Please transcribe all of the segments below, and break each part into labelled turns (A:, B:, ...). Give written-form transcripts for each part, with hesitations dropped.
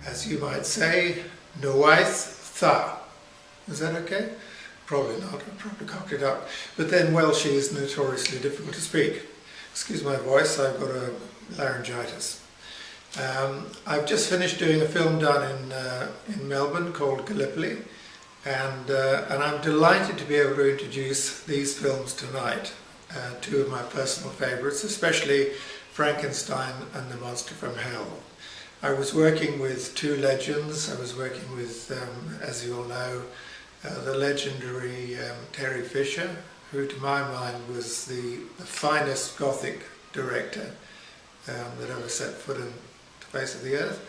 A: as you might say, Noaith Tha. Is that okay? Probably not, I probably cocked it up. But then Welsh is notoriously difficult to speak. Excuse my voice, I've got a laryngitis. I've just finished doing a film done in Melbourne called Gallipoli, and I'm delighted to be able to introduce these films tonight, two of my personal favourites, especially Frankenstein and the Monster from Hell. I was working with two legends. I was working with, as you all know, the legendary Terry Fisher, who to my mind was the finest Gothic director that ever set foot in the face of the earth,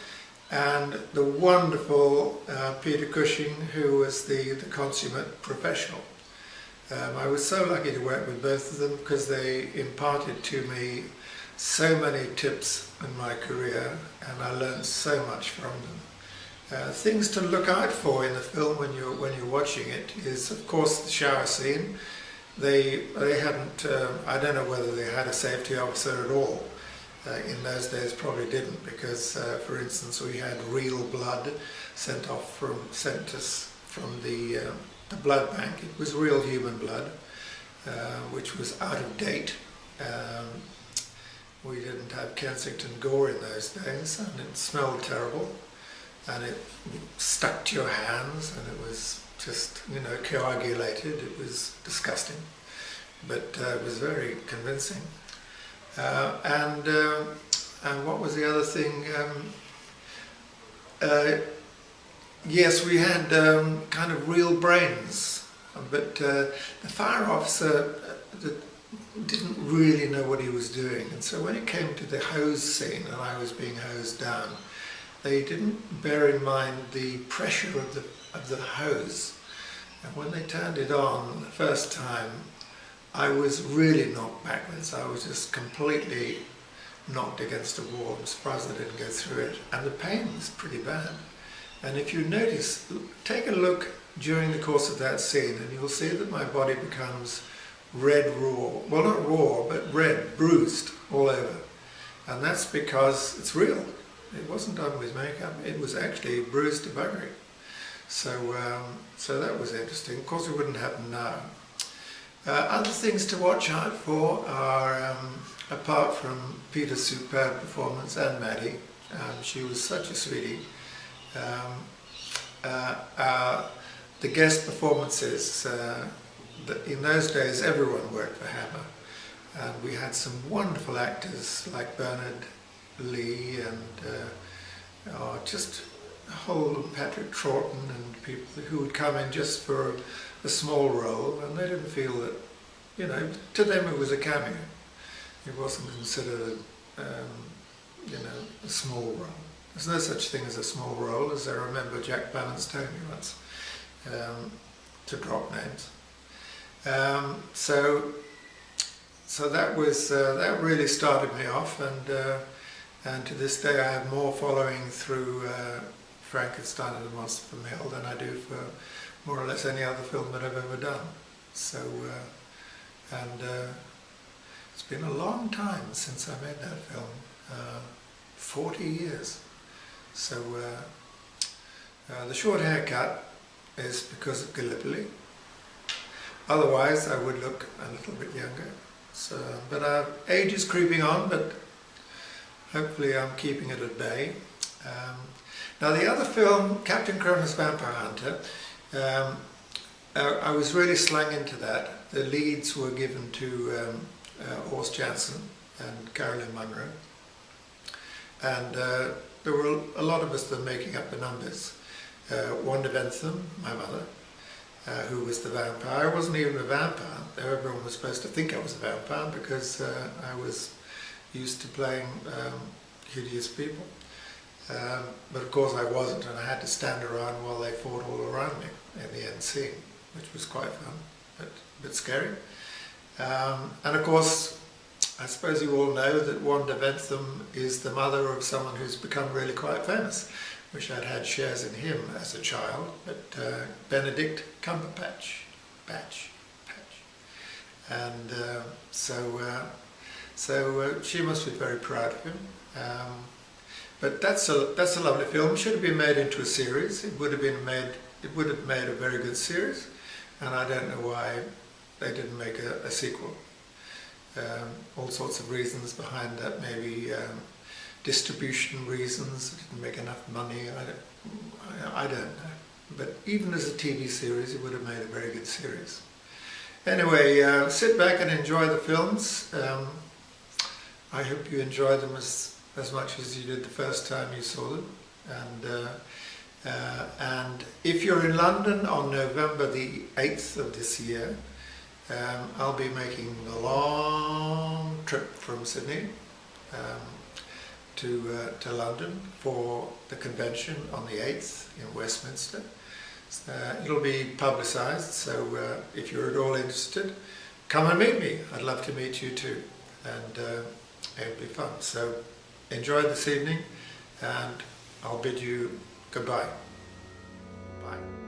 A: and the wonderful Peter Cushing, who was the consummate professional. I was so lucky to work with both of them because they imparted to me so many tips in my career, and I learned so much from them. Things to look out for in the film when you're watching it is, of course, the shower scene. They hadn't, I don't know whether they had a safety officer at all. In those days probably didn't, because for instance we had real blood sent us from the blood bank. It was real human blood, which was out of date. We didn't have Kensington gore in those days, and it smelled terrible, and it stuck to your hands, and it was just, you know, coagulated. It was disgusting, but it was very convincing. And what was the other thing? Yes, we had kind of real brains, but the fire officer didn't really know what he was doing, and so when it came to the hose scene and I was being hosed down, they didn't bear in mind the pressure of the hose, and when they turned it on the first time, I was really knocked backwards. I was just completely knocked against a wall. I'm surprised I didn't go through it, and the pain was pretty bad. And if you notice, take a look during the course of that scene and you'll see that my body becomes red raw, well not raw, but red, bruised all over. And that's because it's real. It wasn't done with makeup, it was actually bruised to buggery. So, so that was interesting. Of course it wouldn't happen now. Other things to watch out for are, apart from Peter's superb performance and Maddie, she was such a sweetie, the guest performances. In those days everyone worked for Hammer, and we had some wonderful actors like Bernard Lee and just a whole Patrick Troughton and people who would come in just for a small role, and they didn't feel that, you know, to them it was a cameo. It wasn't considered you know, a small role. There's no such thing as a small role, as I remember Jack Palance told me once, to drop names. So that was that really started me off, and to this day I have more following through Frankenstein and the Monster from Hell than I do for more or less any other film that I've ever done. So it's been a long time since I made that film, 40 years. So the short haircut is because of Gallipoli. Otherwise, I would look a little bit younger. So, but age is creeping on, but hopefully I'm keeping it at bay. Now the other film, Captain Kronos Vampire Hunter, I was really slung into that. The leads were given to Horst Janssen and Carolyn Munro, and there were a lot of us that were making up the numbers. Wanda Bentham, my mother, who was the vampire. I wasn't even a vampire, though everyone was supposed to think I was a vampire because I was used to playing hideous people. But of course I wasn't, and I had to stand around while they fought all around me in the end scene, which was quite fun, but a bit scary. And of course, I suppose you all know that Wanda Bentham is the mother of someone who's become really quite famous. Wish I'd had shares in him as a child, but Benedict Cumberbatch, and so she must be very proud of him. But that's a lovely film. Should have been made into a series. It would have made a very good series, and I don't know why they didn't make a sequel. All sorts of reasons behind that, maybe distribution reasons, didn't make enough money, I don't know. But even as a TV series, it would have made a very good series. Anyway, sit back and enjoy the films. I hope you enjoy them as much as you did the first time you saw them. And if you're in London on November the 8th of this year, I'll be making a long trip from Sydney to London for the convention on the 8th in Westminster. It'll be publicised, so if you're at all interested, come and meet me. I'd love to meet you too, and it'll be fun. So enjoy this evening, and I'll bid you goodbye. Bye.